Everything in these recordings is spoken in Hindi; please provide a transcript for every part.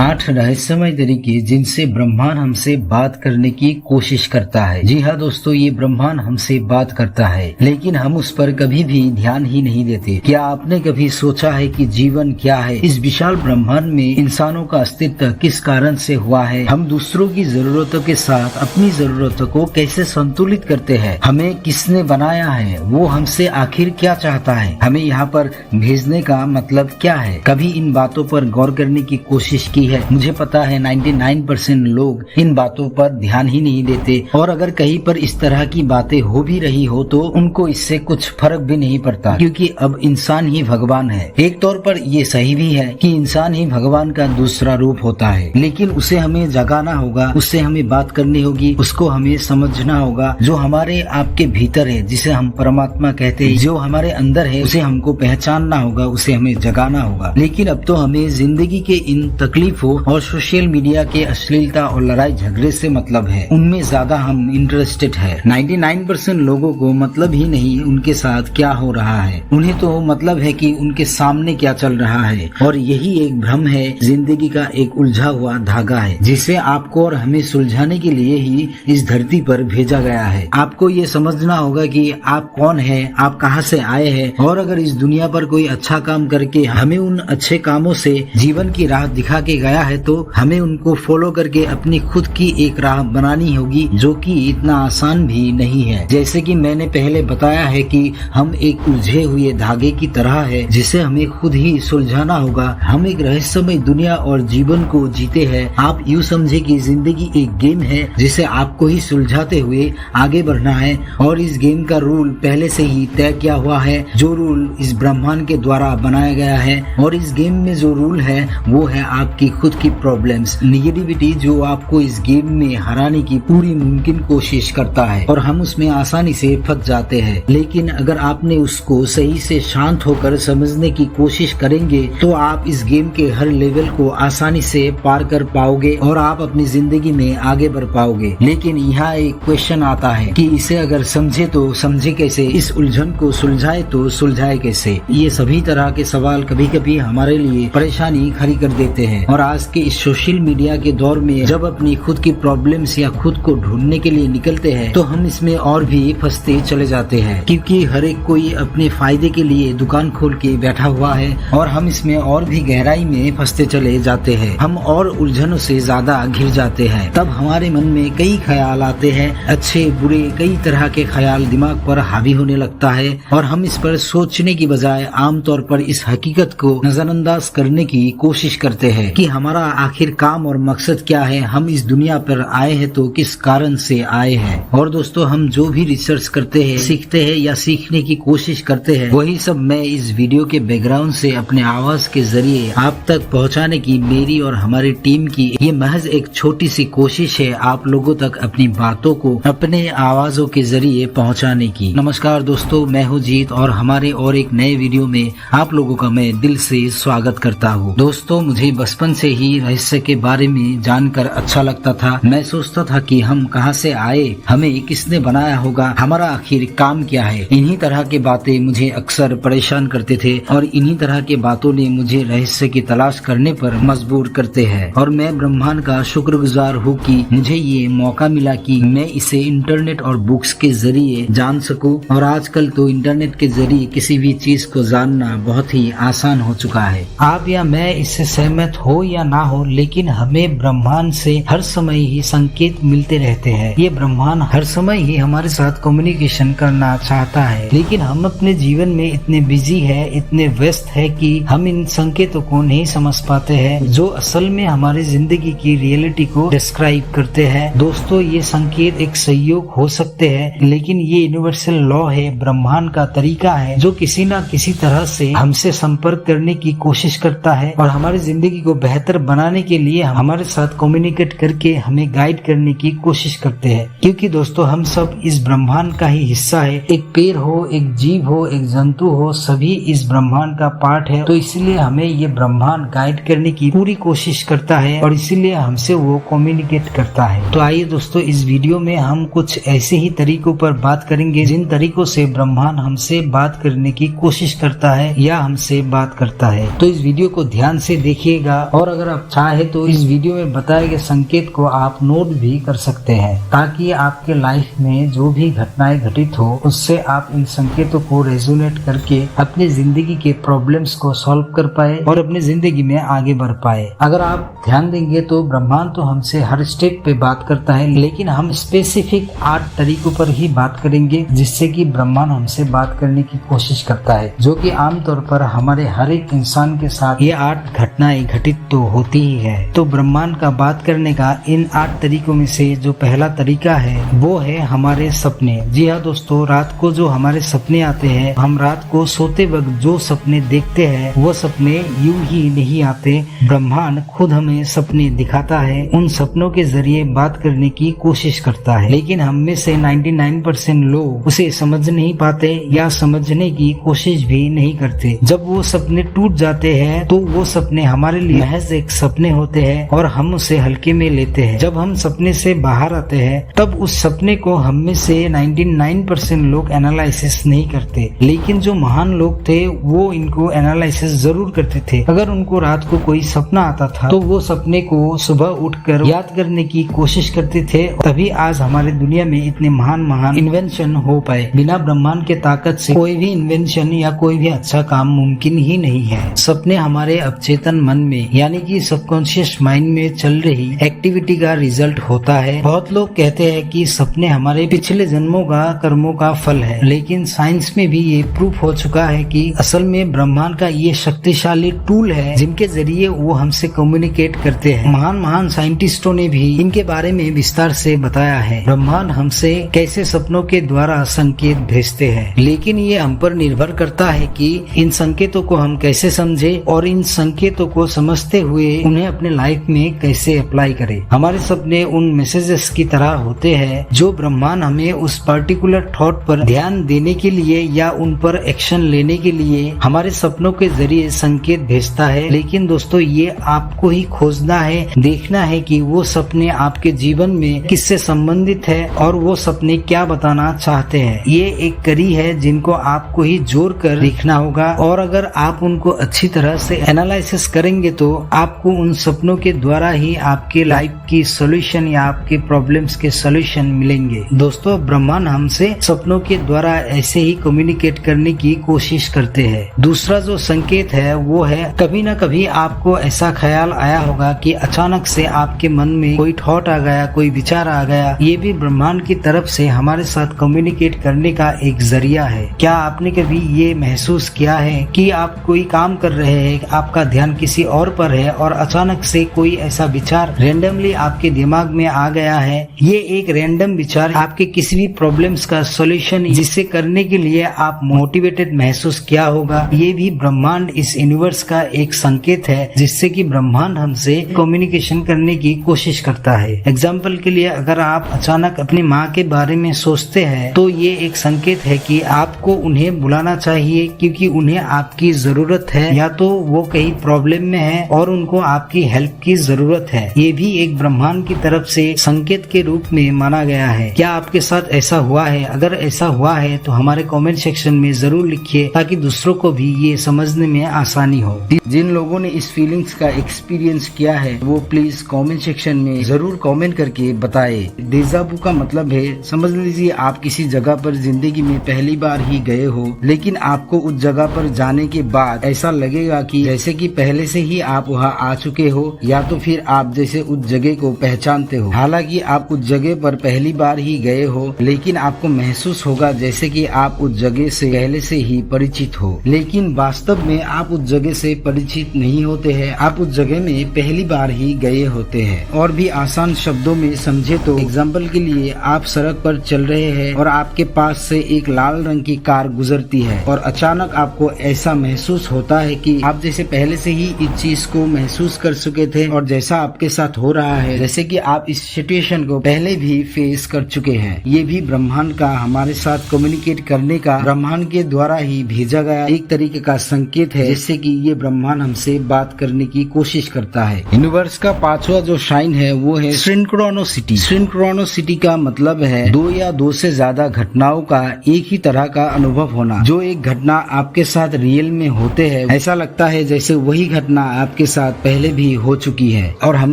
8 रहस्यमय तरीके जिनसे ब्रह्मांड हमसे बात करने की कोशिश करता है। जी हाँ दोस्तों, ये ब्रह्मांड हमसे बात करता है, लेकिन हम उस पर कभी भी ध्यान ही नहीं देते। क्या आपने कभी सोचा है कि जीवन क्या है? इस विशाल ब्रह्मांड में इंसानों का अस्तित्व किस कारण से हुआ है? हम दूसरों की जरूरतों के साथ अपनी जरूरतों को कैसे संतुलित करते हैं? हमें किसने बनाया है? वो हमसे आखिर क्या चाहता है? हमें यहाँ पर भेजने का मतलब क्या है? कभी इन बातों पर गौर करने की कोशिश की है? मुझे पता है 99% लोग इन बातों पर ध्यान ही नहीं देते, और अगर कहीं पर इस तरह की बातें हो भी रही हो तो उनको इससे कुछ फर्क भी नहीं पड़ता, क्योंकि अब इंसान ही भगवान है। एक तौर पर ये सही भी है कि इंसान ही भगवान का दूसरा रूप होता है, लेकिन उसे हमें जगाना होगा, उससे हमें बात करनी होगी, उसको हमें समझना होगा। जो हमारे आपके भीतर है, जिसे हम परमात्मा कहते हैं, जो हमारे अंदर है, उसे हमको पहचानना होगा, उसे हमें जगाना होगा। लेकिन अब तो हमें जिंदगी के इन तकलीफों और सोशल मीडिया के अश्लीलता और लड़ाई झगड़े से मतलब है, उनमें ज्यादा हम इंटरेस्टेड है। 99% लोगों को मतलब ही नहीं उनके साथ क्या हो रहा है, उन्हें तो मतलब है कि उनके सामने क्या चल रहा है। और यही एक भ्रम है, जिंदगी का एक उलझा हुआ धागा है, जिसे आपको और हमें सुलझाने के लिए ही इस धरती पर भेजा गया है। आपको ये समझना होगा कि आप कौन है, आप कहाँ से आए हैं, और अगर इस दुनिया पर कोई अच्छा काम करके हमें उन अच्छे कामों से जीवन की राह दिखा के गया है, तो हमें उनको फॉलो करके अपनी खुद की एक राह बनानी होगी, जो कि इतना आसान भी नहीं है। जैसे कि मैंने पहले बताया है कि हम एक उलझे हुए धागे की तरह है, जिसे हमें खुद ही सुलझाना होगा। हम एक रहस्यमय दुनिया और जीवन को जीते हैं। आप यूँ समझे कि जिंदगी एक गेम है, जिसे आपको ही सुलझाते हुए आगे बढ़ना है, और इस गेम का रूल पहले से ही तय किया हुआ है, जो रूल इस ब्रह्मांड के द्वारा बनाया गया है। और इस गेम में जो रूल है वो है आपकी खुद की प्रॉब्लम्स, निगेटिविटी, जो आपको इस गेम में हराने की पूरी मुमकिन कोशिश करता है, और हम उसमें आसानी से फंस जाते हैं। लेकिन अगर आपने उसको सही से शांत होकर समझने की कोशिश करेंगे, तो आप इस गेम के हर लेवल को आसानी से पार कर पाओगे और आप अपनी जिंदगी में आगे बढ़ पाओगे। लेकिन यहाँ एक क्वेश्चन आता है कि इसे अगर समझे तो समझे कैसे, इस उलझन को सुलझाए तो सुलझाए कैसे? ये सभी तरह के सवाल कभी कभी हमारे लिए परेशानी खड़ी कर देते हैं। और आज के इस सोशल मीडिया के दौर में जब अपनी खुद की प्रॉब्लम्स या खुद को ढूंढने के लिए निकलते हैं, तो हम इसमें और भी फंसते चले जाते हैं, क्योंकि हर एक कोई अपने फायदे के लिए दुकान खोल के बैठा हुआ है, और हम इसमें और भी गहराई में फंसते चले जाते हैं। हम और उलझनों से ज्यादा घिर जाते हैं। तब हमारे मन में कई ख्याल आते हैं, अच्छे बुरे कई तरह के ख्याल दिमाग पर हावी होने लगता है, और हम इस पर सोचने की बजाय आमतौर पर इस हकीकत को नजरअंदाज करने की कोशिश करते हैं कि हमारा आखिर काम और मकसद क्या है, हम इस दुनिया पर आए हैं तो किस कारण से आए हैं। और दोस्तों, हम जो भी रिसर्च करते हैं, सीखते हैं या सीखने की कोशिश करते हैं, वही सब मैं इस वीडियो के बैकग्राउंड से अपने आवाज के जरिए आप तक पहुंचाने की मेरी और हमारी टीम की ये महज एक छोटी सी कोशिश है, आप लोगों तक अपनी बातों को अपने आवाजों के जरिए पहुंचाने की। नमस्कार दोस्तों, मैं हूं जीत, और हमारे और एक नए वीडियो में आप लोगों का मैं दिल से स्वागत करता हूं। दोस्तों, मुझे बचपन से ही रहस्य के बारे में जानकर अच्छा लगता था। मैं सोचता था कि हम कहां से आए, हमें किसने बनाया होगा, हमारा आखिर काम क्या है। इन्हीं तरह की बातें मुझे अक्सर परेशान करते थे, और इन्हीं तरह की बातों ने मुझे रहस्य की तलाश करने पर मजबूर करते हैं। और मैं ब्रह्मांड का शुक्रगुजार हूँ कि मुझे ये मौका मिला कि मैं इसे इंटरनेट और बुक्स के जरिए जान सकूं। और आजकल तो इंटरनेट के जरिए किसी भी चीज को जानना बहुत ही आसान हो चुका है। आप या मैं इससे सहमत हो या ना हो, लेकिन हमें ब्रह्मांड से हर समय ही संकेत मिलते रहते हैं। ये ब्रह्मांड हर समय ही हमारे साथ कम्युनिकेशन करना चाहता है, लेकिन हम अपने जीवन में इतने बिजी है, इतने व्यस्त है कि हम इन संकेतों को नहीं समझ पाते हैं, जो असल में हमारी जिंदगी की रियलिटी को डिस्क्राइब करते हैं। दोस्तों, ये संकेत एक सहयोग हो सकते हैं, लेकिन ये यूनिवर्सल लॉ है, ब्रह्मांड का तरीका है, जो किसी न किसी तरह से हमसे संपर्क करने की कोशिश करता है, और हमारी जिंदगी को बेहतर बनाने के लिए हमारे साथ कम्युनिकेट करके हमें गाइड करने की कोशिश करते हैं। क्योंकि दोस्तों, हम सब इस ब्रह्मांड का ही हिस्सा है। एक पेड़ हो, एक जीव हो, एक जंतु हो, सभी इस ब्रह्मांड का पार्ट है। तो इसलिए हमें ये ब्रह्मांड गाइड करने की पूरी कोशिश करता है, और इसीलिए हमसे वो कम्युनिकेट करता है। तो आइए दोस्तों, इस वीडियो में हम कुछ ऐसे ही तरीकों पर बात करेंगे, जिन तरीकों से ब्रह्मांड हमसे बात करने की कोशिश करता है या हमसे बात करता है। तो इस वीडियो को ध्यान से देखिएगा, और अगर आप चाहे तो इस वीडियो में बताए गए संकेत को आप नोट भी कर सकते हैं, ताकि आपके लाइफ में जो भी घटनाएं घटित हो उससे आप इन संकेतों को रेजोनेट करके अपनी जिंदगी के प्रॉब्लम्स को सॉल्व कर पाए और अपनी जिंदगी में आगे बढ़ पाए। अगर आप ध्यान देंगे तो ब्रह्मांड तो हमसे हर स्टेप पे बात करता है, लेकिन हम स्पेसिफिक 8 तरीकों पर ही बात करेंगे जिससे कि ब्रह्मांड हमसे बात करने की कोशिश करता है, जो कि आमतौर पर हमारे हर एक इंसान के साथ ये 8 घटनाएं घटित तो होती ही है। तो ब्रह्मांड का बात करने का इन 8 तरीकों में से जो पहला तरीका है वो है हमारे सपने। जी हाँ दोस्तों, रात को जो हमारे सपने आते हैं, हम रात को सोते वक्त जो सपने देखते हैं वो सपने यूं ही नहीं आते। ब्रह्मांड खुद हमें सपने दिखाता है, उन सपनों के जरिए बात करने की कोशिश करता है, लेकिन हम में से 99% लोग उसे समझ नहीं पाते या समझने की कोशिश भी नहीं करते। जब वो सपने टूट जाते हैं तो वो सपने हमारे लिए महज एक सपने होते हैं और हम उसे हल्के में लेते हैं। जब हम सपने से बाहर आते हैं तब उस सपने को हम में से 99% लोग एनालिसिस नहीं करते, लेकिन जो महान लोग थे वो इनको एनालिसिस जरूर करते थे। अगर उनको रात को कोई सपना आता था तो वो सपने को सुबह उठकर याद करने की कोशिश करते थे, तभी आज हमारे दुनिया में इतने महान इन्वेंशन हो पाए। बिना ब्रह्मांड के ताकत से कोई भी इन्वेंशन या कोई भी अच्छा काम मुमकिन ही नहीं है। सपने हमारे अवचेतन मन में यानी कि सबकॉन्शियस माइंड में चल रही एक्टिविटी का रिजल्ट होता है। बहुत लोग कहते हैं कि सपने हमारे पिछले जन्मों का कर्मों का फल है, लेकिन साइंस में भी ये प्रूफ हो चुका है कि असल में ब्रह्मांड का ये शक्तिशाली टूल है जिनके जरिए वो हमसे कम्युनिकेट करते हैं। महान साइंटिस्टों ने भी इनके बारे में विस्तार से बताया है। ब्रह्मांड हमसे कैसे सपनों के द्वारा संकेत भेजते हैं, लेकिन ये हम पर निर्भर करता है कि इन संकेतों को हम कैसे समझे और इन संकेतों को समझते हुए उन्हें अपने लाइफ में कैसे अप्लाई करें। हमारे सपने उन मैसेजेस की तरह होते हैं जो ब्रह्मांड हमें उस पर्टिकुलर थॉट पर ध्यान देने के लिए या उन पर एक्शन लेने के लिए हमारे सपनों के जरिए संकेत भेजता है। लेकिन दोस्तों, ये आपको ही खोजना है, देखना है कि वो सपने आपके जीवन में किससे संबंधित है और वो सपने क्या बताना चाहते हैं। ये एक कड़ी है जिनको आपको ही जोड़ कर देखना होगा, और अगर आप उनको अच्छी तरह से एनालिसिस करेंगे तो आपको उन सपनों के द्वारा ही आपके लाइफ की सॉल्यूशन या आपके प्रॉब्लम्स के सॉल्यूशन मिलेंगे। दोस्तों, ब्रह्मांड हमसे सपनों के द्वारा ऐसे ही कम्युनिकेट करने की कोशिश करते हैं। दूसरा जो संकेत है वो है, कभी न कभी आपको ऐसा ख्याल आया होगा कि अचानक से आपके मन में कोई थॉट आ गया, कोई विचार आ गया। ये भी ब्रह्मांड की तरफ से हमारे साथ कम्युनिकेट करने का एक जरिया है। क्या आपने कभी ये महसूस किया है कि आप कोई काम कर रहे हैं, आपका ध्यान किसी और पर है और अचानक से कोई ऐसा विचार रेंडमली आपके दिमाग में आ गया है? ये एक रैंडम विचार आपके किसी भी प्रॉब्लम्स का सॉल्यूशन जिसे करने के लिए आप मोटिवेटेड महसूस किया होगा। ये भी ब्रह्मांड, इस यूनिवर्स का एक संकेत है जिससे कि ब्रह्मांड हमसे कम्युनिकेशन करने की कोशिश करता है। एग्जाम्पल के लिए, अगर आप अचानक अपनी माँ के बारे में सोचते हैं तो ये एक संकेत है कि आपको उन्हें बुलाना चाहिए, क्योंकि उन्हें आपकी जरूरत है, या तो वो कहीं प्रॉब्लम में है और उनको आपकी हेल्प की जरूरत है। ये भी एक ब्रह्मांड की तरफ से संकेत के रूप में माना गया है। क्या आपके साथ ऐसा हुआ है? अगर ऐसा हुआ है तो हमारे कमेंट सेक्शन में जरूर लिखिए, ताकि दूसरों को भी ये समझने में आसानी हो। जिन लोगों ने इस फीलिंग्स का एक्सपीरियंस किया है वो प्लीज कमेंट सेक्शन में जरूर कमेंट करके बताए। डेजा वू का मतलब है, समझ लीजिए आप किसी जगह पर जिंदगी में पहली बार ही गए हो, लेकिन आपको उस जगह पर जाने के बाद ऐसा लगेगा कि जैसे कि पहले से ही आप वहाँ आ चुके हो, या तो फिर आप जैसे उस जगह को पहचानते हो। हालांकि आप उस जगह पर पहली बार ही गए हो, लेकिन आपको महसूस होगा जैसे कि आप उस जगह से पहले से ही परिचित हो, लेकिन वास्तव में आप उस जगह से परिचित नहीं होते हैं। आप उस जगह में पहली बार ही गए होते हैं। और भी आसान शब्दों में समझे तो, एग्जाम्पल के लिए, आप सड़क पर चल रहे हैं और आपके पास से एक लाल रंग की कार गुजरती है और अचानक आपको ऐसा महसूस होता है कि आप जैसे पहले से ही इस चीज को महसूस कर चुके थे, और जैसा आपके साथ हो रहा है जैसे कि आप इस सिचुएशन को पहले भी फेस कर चुके हैं। ये भी ब्रह्मांड का हमारे साथ कम्युनिकेट करने का, ब्रह्मांड के द्वारा ही भेजा गया एक तरीके का संकेत है, जिससे कि ये ब्रह्मांड हमसे बात करने की कोशिश करता है। यूनिवर्स का 5वां जो साइन है वो है सिंक्रोनिसिटी। सिंक्रोनिसिटी का मतलब है 2 या 2 से ज्यादा घटनाओं का एक ही तरह का अनुभव होना। जो एक घटना आपके साथ रियल में होते हैं, ऐसा लगता है जैसे वही घटना आपके साथ पहले भी हो चुकी है और हम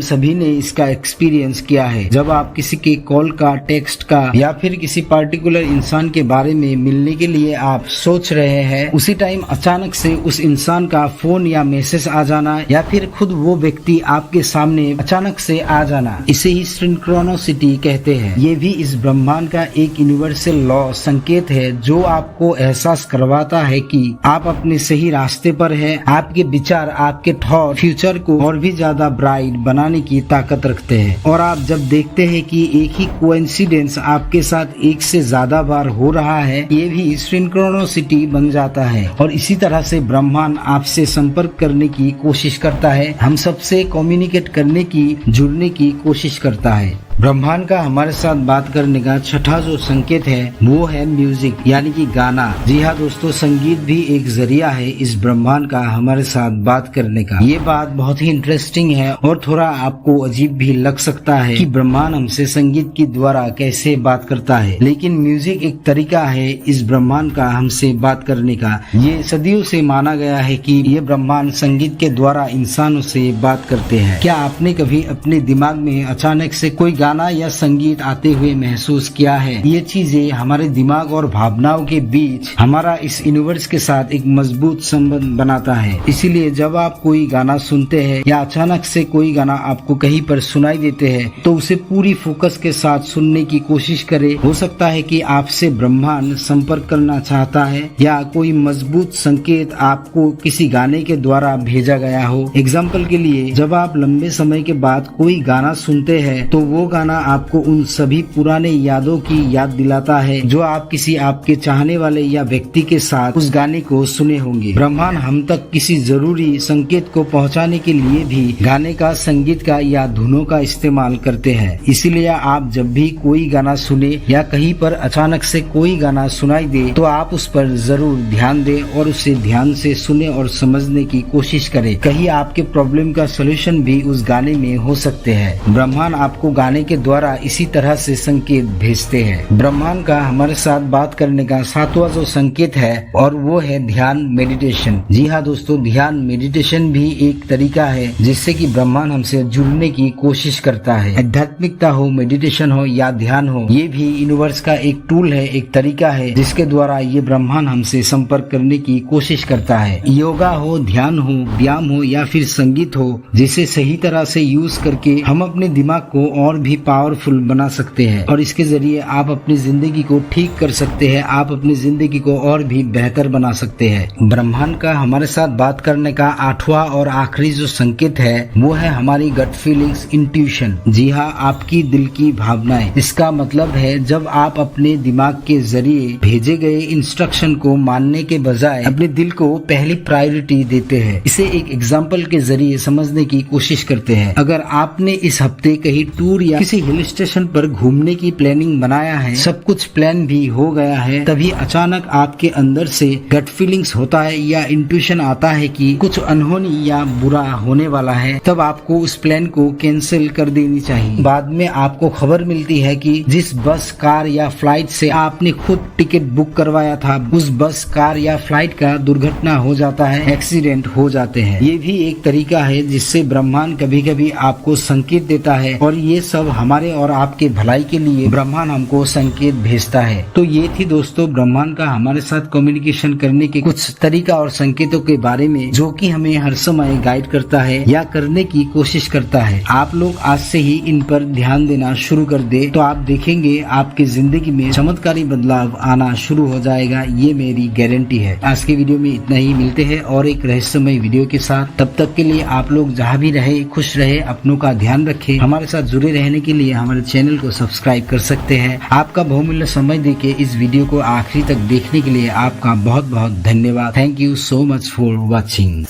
सभी ने इसका एक्सपीरियंस किया है। जब आप किसी के कॉल का, टेक्स्ट का या फिर किसी पार्टिकुलर इंसान के बारे में मिलने के लिए आप सोच रहे हैं, उसी टाइम अचानक से उस इंसान का फोन या मैसेज आ जाना या फिर खुद वो व्यक्ति आपके सामने अचानक से आ जाना, इसे ही सिंक्रोनिसिटी कहते हैं। ये भी इस ब्रह्मांड का एक यूनिवर्सल लॉ संकेत है जो आपको एहसास करवाता है कि आप अपने सही रास्ते पर हैं। आपके विचार, आपके थॉट फ्यूचर को और भी ज्यादा ब्राइट बनाने की ताकत रखते हैं। और आप जब देखते हैं कि एक ही कोइंसिडेंस आपके साथ एक से ज्यादा बार हो रहा है, ये भी सिंक्रोनिसिटी बन जाता है। और इसी तरह से ब्रह्मांड आपसे संपर्क करने की कोशिश करता है, हम सबसे कम्युनिकेट करने की, जुड़ने की कोशिश करता है। ब्रह्मांड का हमारे साथ बात करने का छठा जो संकेत है वो है म्यूजिक, यानी कि गाना। जी हाँ दोस्तों, संगीत भी एक जरिया है इस ब्रह्मांड का हमारे साथ बात करने का। ये बात बहुत ही इंटरेस्टिंग है और थोड़ा आपको अजीब भी लग सकता है कि ब्रह्मांड हमसे संगीत के द्वारा कैसे बात करता है, लेकिन म्यूजिक एक तरीका है इस ब्रह्मांड का हमसे बात करने का। ये सदियों से माना गया है कि ये ब्रह्मांड संगीत के द्वारा इंसानों से बात करते हैं। क्या आपने कभी अपने दिमाग में अचानक से कोई गाना या संगीत आते हुए महसूस किया है? ये चीजें हमारे दिमाग और भावनाओं के बीच हमारा इस यूनिवर्स के साथ एक मजबूत संबंध बनाता है। इसीलिए जब आप कोई गाना सुनते हैं या अचानक से कोई गाना आपको कहीं पर सुनाई देते हैं, तो उसे पूरी फोकस के साथ सुनने की कोशिश करें। हो सकता है कि आपसे ब्रह्मांड संपर्क करना चाहता है या कोई मजबूत संकेत आपको किसी गाने के द्वारा भेजा गया हो। एग्जाम्पल के लिए, जब आप लंबे समय के बाद कोई गाना सुनते हैं तो वो गाना आपको उन सभी पुराने यादों की याद दिलाता है जो आप किसी आपके चाहने वाले या व्यक्ति के साथ उस गाने को सुने होंगे। ब्रह्मांड हम तक किसी जरूरी संकेत को पहुंचाने के लिए भी गाने का, संगीत का या धुनों का इस्तेमाल करते हैं। इसीलिए आप जब भी कोई गाना सुने या कहीं पर अचानक से कोई गाना सुनाई दे तो आप उस पर जरूर ध्यान दें और उसे ध्यान से सुने और समझने की कोशिश करें। कहीं आपके प्रॉब्लम का सलूशन भी उस गाने में हो सकते हैं। ब्रह्मांड आपको गाने के द्वारा इसी तरह से संकेत भेजते हैं। ब्रह्मांड का हमारे साथ बात करने का सातवां जो संकेत है और वो है ध्यान, मेडिटेशन। जी हाँ दोस्तों, ध्यान, मेडिटेशन भी एक तरीका है जिससे कि ब्रह्मांड हमसे जुड़ने की कोशिश करता है। आध्यात्मिकता हो, मेडिटेशन हो या ध्यान हो, ये भी यूनिवर्स का एक टूल है, एक तरीका है जिसके द्वारा ये ब्रह्मांड हमसे संपर्क करने की कोशिश करता है। योगा हो, ध्यान हो, व्यायाम हो या फिर संगीत हो, जिसे सही तरह से यूज करके हम अपने दिमाग को और भी पावरफुल बना सकते हैं और इसके जरिए आप अपनी जिंदगी को ठीक कर सकते हैं, आप अपनी जिंदगी को और भी बेहतर बना सकते हैं। ब्रह्मांड का हमारे साथ बात करने का आठवां और आखिरी जो संकेत है वो है हमारी गट फीलिंग्स, इंट्यूशन। जी हाँ, आपकी दिल की भावनाएं। इसका मतलब है जब आप अपने दिमाग के जरिए भेजे गए इंस्ट्रक्शन को मानने के बजाय अपने दिल को पहली प्रायोरिटी देते हैं। इसे एक एग्जाम्पल के जरिए समझने की कोशिश करते हैं। अगर आपने इस हफ्ते कहीं टूर या किसी हिल स्टेशन पर घूमने की प्लानिंग बनाया है, सब कुछ प्लान भी हो गया है, तभी अचानक आपके अंदर से गट फीलिंग्स होता है या इंट्यूशन आता है कि कुछ अनहोनी या बुरा होने वाला है, तब आपको उस प्लान को कैंसिल कर देनी चाहिए। बाद में आपको खबर मिलती है कि जिस बस, कार या फ्लाइट से आपने खुद टिकट बुक करवाया था, उस बस, कार या फ्लाइट का दुर्घटना हो जाता है, एक्सीडेंट हो जाते हैं। ये भी एक तरीका है जिससे ब्रह्मांड कभी कभी आपको संकेत देता है और ये सब हमारे और आपके भलाई के लिए ब्रह्मांड हमको संकेत भेजता है। तो ये थी दोस्तों ब्रह्मांड का हमारे साथ कम्युनिकेशन करने के कुछ तरीका और संकेतों के बारे में, जो कि हमें हर समय गाइड करता है या करने की कोशिश करता है। आप लोग आज से ही इन पर ध्यान देना शुरू कर दे तो आप देखेंगे आपकी जिंदगी में चमत्कारी बदलाव आना शुरू हो जाएगा, ये मेरी गारंटी है। आज के वीडियो में इतना ही, मिलते हैं और एक रहस्यमय वीडियो के साथ। तब तक के लिए आप लोग जहाँ भी रहे खुश रहे, अपनों का ध्यान रखें। हमारे साथ जुड़े रहने के लिए हमारे चैनल को सब्सक्राइब कर सकते हैं। आपका बहुमूल्य समय देके इस वीडियो को आखिरी तक देखने के लिए आपका बहुत बहुत धन्यवाद। Thank you so much for watching.